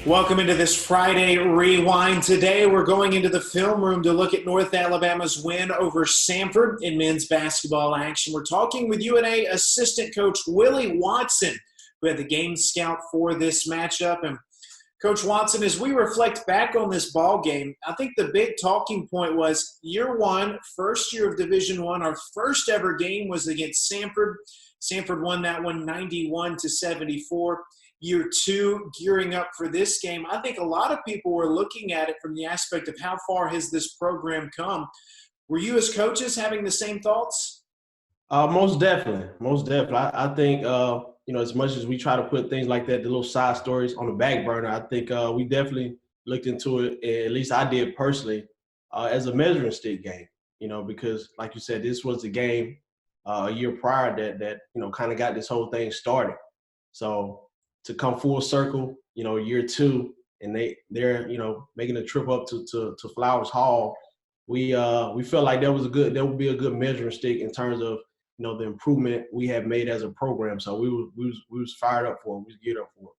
Welcome into this Friday Rewind. Today we're going into the film room to look at North Alabama's win over Samford in men's basketball action. We're talking with UNA assistant coach Willie Watson, who had the game scout for this matchup. And Coach Watson, as we reflect back on this ball game, I think the big talking point was year one, first year of Division I. Our first ever game was against Samford. Samford won that one 91-74. Year two, gearing up for this game. I think a lot of people were looking at it from the aspect of how far has this program come. Were you as coaches having the same thoughts? Most definitely. Most definitely. I think, as much as we try to put things like that, the little side stories on the back burner, I think we definitely looked into it, at least I did personally, as a measuring stick game, because like you said, this was the game a year prior that kind of got this whole thing started. So to come full circle, year two, and they're making a trip up to Flowers Hall, we felt like that would be a good measuring stick in terms of the improvement we have made as a program. So we was fired up for it. We was geared up for it.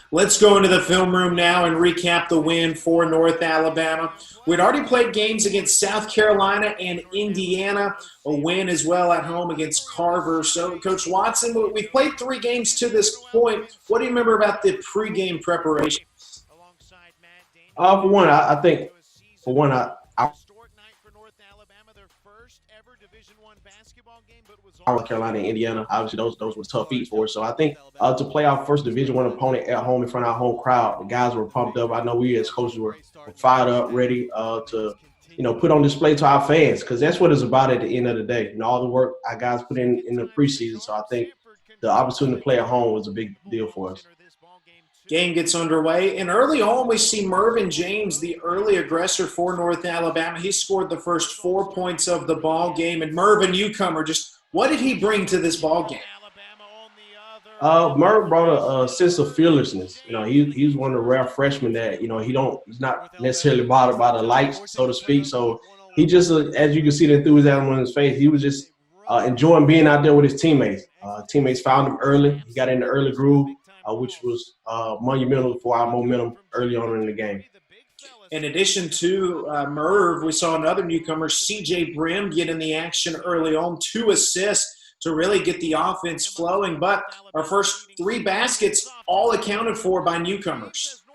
Let's go into the film room now and recap the win for North Alabama. We'd already played games against South Carolina and Indiana, a win as well at home against Carver. So, Coach Watson, we've played 3 games to this point. What do you remember about the pregame preparation? For one, I think South Carolina and Indiana, obviously those were tough feats for us. So I think to play our first Division I opponent at home in front of our home crowd, the guys were pumped up. I know we as coaches were fired up, ready to put on display to our fans, because that's what it's about at the end of the day. All the work our guys put in the preseason. So I think the opportunity to play at home was a big deal for us. Game gets underway, and early on we see Mervyn James, the early aggressor for North Alabama. He scored the first 4 points of the ball game. And Mervyn, newcomer, just what did he bring to this ball game? Merv brought a sense of fearlessness. He's one of the rare freshmen that he's not necessarily bothered by the lights, so to speak. So he just, as you can see the enthusiasm on his face, he was just enjoying being out there with his teammates. Teammates found him early. He got in the early groove, which was monumental for our momentum early on in the game. In addition to Merv, we saw another newcomer, C.J. Brim, get in the action early on, 2 assists to really get the offense flowing. But our first 3 baskets all accounted for by newcomers.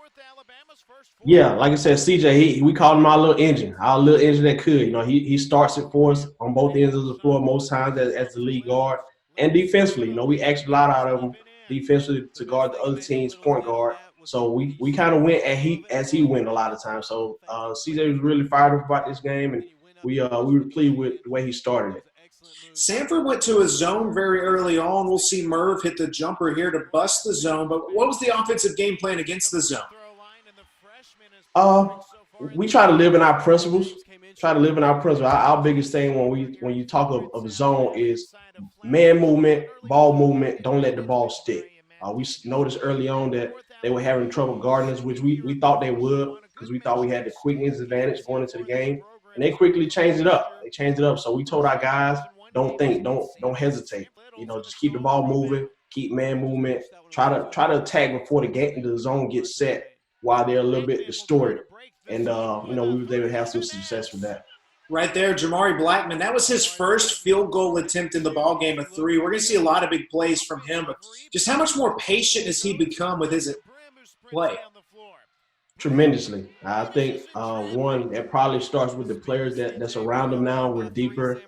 Yeah, like I said, CJ, we called him our little engine that could. He starts it for us on both ends of the floor most times as the lead guard. And defensively, we asked a lot out of him defensively to guard the other team's point guard. So we kind of went as he went a lot of times. So CJ was really fired up about this game, and we were pleased with the way he started it. Samford went to a zone very early on. We'll see Merv hit the jumper here to bust the zone. But what was the offensive game plan against the zone? We try to live in our principles. Our biggest thing when you talk of zone is man movement, ball movement. Don't let the ball stick. We noticed early on that they were having trouble guarding us, which we thought they would, because we thought we had the quickness advantage going into the game. And they quickly changed it up. So we told our guys, don't think, don't hesitate. Just keep the ball moving, keep man movement. Try to attack before the zone gets set while they're a little bit distorted. And we were able to have some success with that. Right there, Jamari Blackman, that was his first field goal attempt in the ballgame, a 3. We're going to see a lot of big plays from him, but just how much more patient has he become with his play? Tremendously. I think, one, that probably starts with the players that's around him now. We're deeper,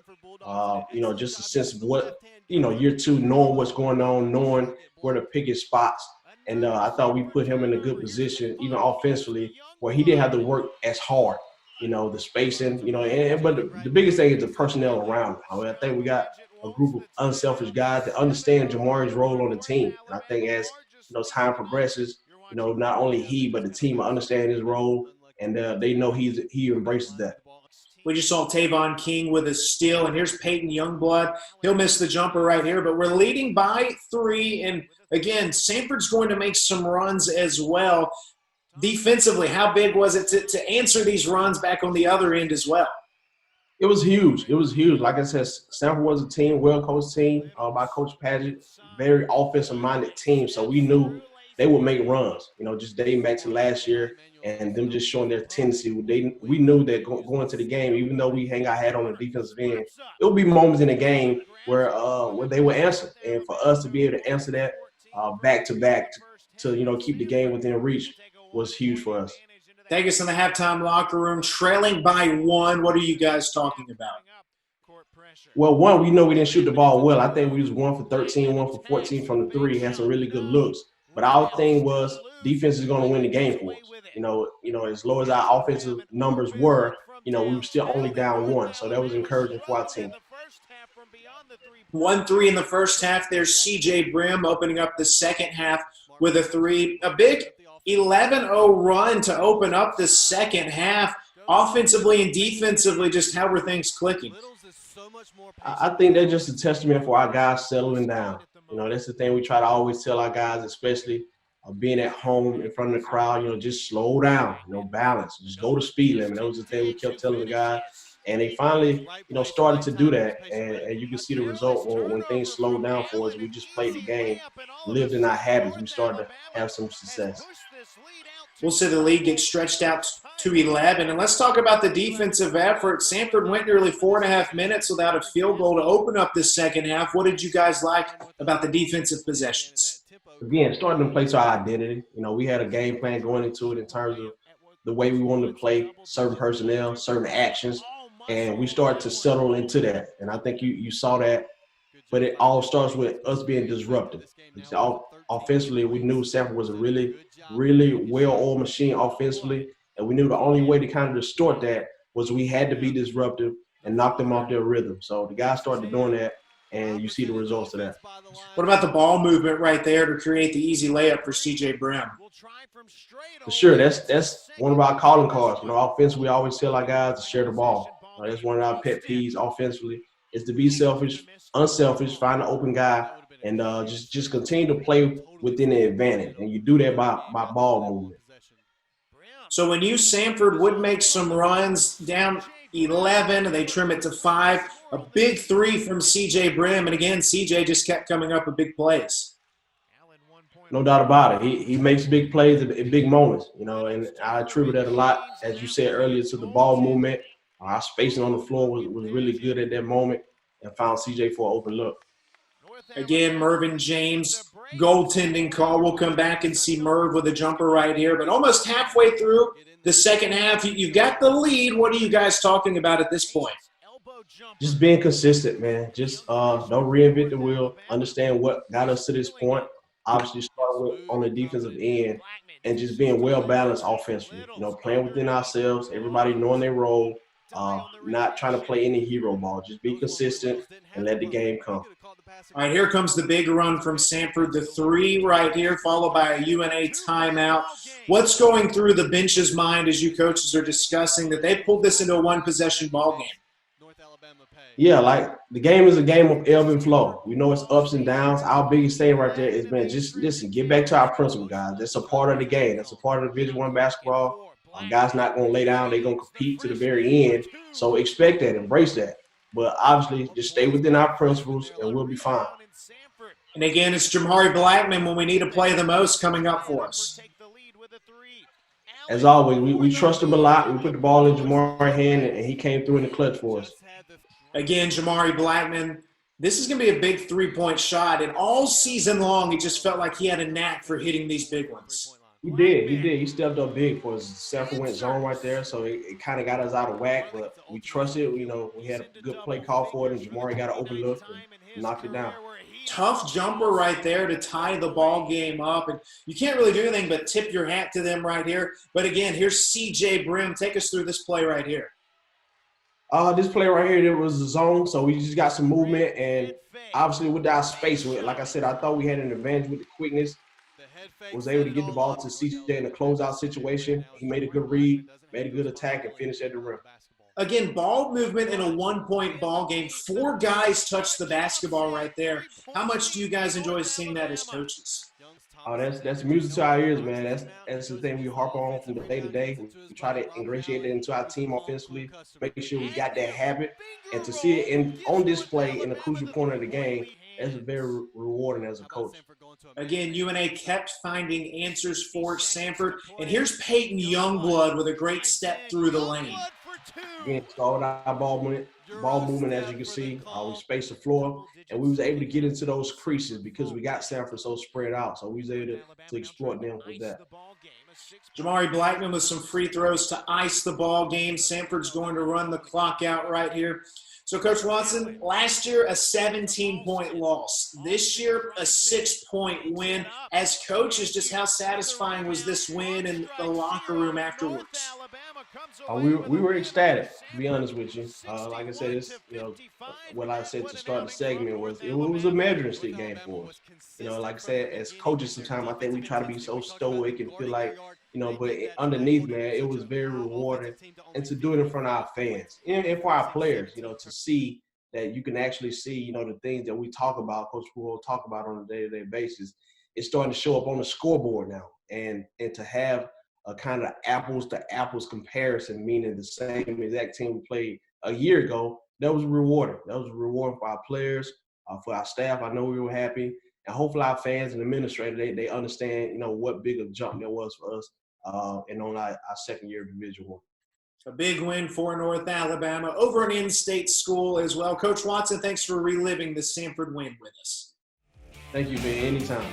just a sense of what, year 2, knowing what's going on, knowing where to pick his spots. And I thought we put him in a good position, even offensively, where he didn't have to work as hard. The spacing, but the biggest thing is the personnel around him. I think we got a group of unselfish guys that understand Jamari's role on the team. And I think as time progresses, not only he but the team understand his role, and they know he embraces that. We just saw Tavon King with a steal, and here's Peyton Youngblood. He'll miss the jumper right here, but we're leading by 3. And again, Samford's going to make some runs as well. Defensively, how big was it to answer these runs back on the other end as well? It was huge. It was huge. Like I said, Samford was a team, well-coached team by Coach Paget, very offensive-minded team. So we knew they would make runs. Just dating back to last year and them just showing their tendency. We knew that going to the game, even though we hang our hat on the defensive end, it would be moments in the game where they would answer, and for us to be able to answer that back to back to keep the game within reach was huge for us. Take us in the halftime locker room, trailing by 1. What are you guys talking about? Well, one, we know we didn't shoot the ball well. I think we was 1 for 13, 1 for 14 from the three, had some really good looks. But our thing was defense is going to win the game for us. As low as our offensive numbers were, we were still only down 1. So that was encouraging for our team. 1-3 in the first half. There's C.J. Brim opening up the second half with a 3. A big 11-0 run to open up the second half. Offensively and defensively, just how were things clicking? I think that's just a testament for our guys settling down. That's the thing we try to always tell our guys, especially being at home in front of the crowd, just slow down, balance, just go to speed limit. That was the thing we kept telling the guys. And they finally, started to do that. And you can see the result when things slowed down for us. We just played the game, lived in our habits. We started to have some success. We'll see the lead get stretched out to 11. And let's talk about the defensive effort. Samford went nearly 4.5 minutes without a field goal to open up this second half. What did you guys like about the defensive possessions? Again, starting to play to our identity. We had a game plan going into it in terms of the way we wanted to play certain personnel, certain actions, and we started to settle into that. And I think you saw that, but it all starts with us being disruptive. Offensively, we knew Samford was a really, really well-oiled machine offensively, and we knew the only way to kind of distort that was we had to be disruptive and knock them off their rhythm. So the guys started doing that, and you see the results of that. What about the ball movement right there to create the easy layup for C.J. Brim? For sure, that's one of our calling cards. Offensively, we always tell our guys to share the ball. That's one of our pet peeves offensively, is to be selfish, unselfish, find an open guy, and just continue to play within the advantage. And you do that by ball movement. So when you, Samford, would make some runs down 11, and they trim it to 5, a big 3 from C.J. Brim. And again, C.J. just kept coming up with big plays. No doubt about it. He makes big plays at big moments, and I attribute that a lot, as you said earlier, to the ball movement. Our spacing on the floor was really good at that moment and found C.J. for an open look. Again, Mervyn James, goaltending call. We'll come back and see Merv with a jumper right here. But almost halfway through the second half, you've got the lead. What are you guys talking about at this point? Just being consistent, man. Just don't reinvent the wheel. Understand what got us to this point. Obviously, start with on the defensive end and just being well-balanced offensively. Playing within ourselves, everybody knowing their role, not trying to play any hero ball. Just be consistent and let the game come. All right, here comes the big run from Samford, the 3 right here, followed by a UNA timeout. What's going through the bench's mind as you coaches are discussing that they pulled this into a one-possession ball game? Yeah, like the game is a game of ebb and flow. We know it's ups and downs. Our biggest thing right there is, man, just listen, get back to our principle, guys. That's a part of the game. That's a part of Division I basketball. Guys not going to lay down. They're going to compete to the very end. So expect that, embrace that. But obviously, just stay within our principles, and we'll be fine. And again, it's Jamari Blackman when we need to play the most coming up for us. As always, we trust him a lot. We put the ball in Jamari's hand, and he came through in the clutch for us. Again, Jamari Blackman, this is going to be a big three-point shot. And all season long, it just felt like he had a knack for hitting these big ones. He did. He stepped up big for us. Samford went zone right there, so it kind of got us out of whack. But we trusted. We had a good play call for it, and Jamari got an open look and knocked it down. Tough jumper right there to tie the ball game up. And you can't really do anything but tip your hat to them right here. But again, here's C.J. Brim. Take us through this play right here. This play right here, it was the zone, so we just got some movement. And obviously with our space, like I said, I thought we had an advantage with the quickness. Was able to get the ball to CJ in a closeout situation. He made a good read, made a good attack, and finished at the rim. Again, ball movement in a one-point ball game. 4 guys touched the basketball right there. How much do you guys enjoy seeing that as coaches? Oh, that's music to our ears, man. That's the thing we harp on from day to day. We try to ingratiate it into our team offensively, make sure we got that habit, and to see it on display in a crucial point of the game, that's very rewarding as a coach. Again, UNA kept finding answers for Samford. And here's Peyton Youngblood with a great step through the lane. Again, start our ball movement, as you can see. We spaced the floor, and we was able to get into those creases because we got Samford so spread out. So we was able to exploit them with that. Jamari Blackman with some free throws to ice the ball game. Samford's going to run the clock out right here. So, Coach Watson, last year a 17-point loss. This year a 6-point win. As coaches, just how satisfying was this win in the locker room afterwards? We were ecstatic, to be honest with you. Like I said, it's, what I said to start the segment was it was a measuring stick game for us. Like I said, as coaches, sometimes I think we try to be so stoic and feel like, but underneath, man, it was very rewarding. And to do it in front of our fans and for our players, to see that you can actually see, the things that we talk about, Coach will talk about on a day-to-day basis, it's starting to show up on the scoreboard now. And to have a kind of apples to apples comparison, meaning the same exact team we played a year ago, that was rewarding. That was rewarding for our players, for our staff. I know we were happy. And hopefully our fans and administrators, they understand, what big a jump there was for us and on our second year of Division I. A big win for North Alabama over an in-state school as well. Coach Watson, thanks for reliving the Samford win with us. Thank you, man. Anytime.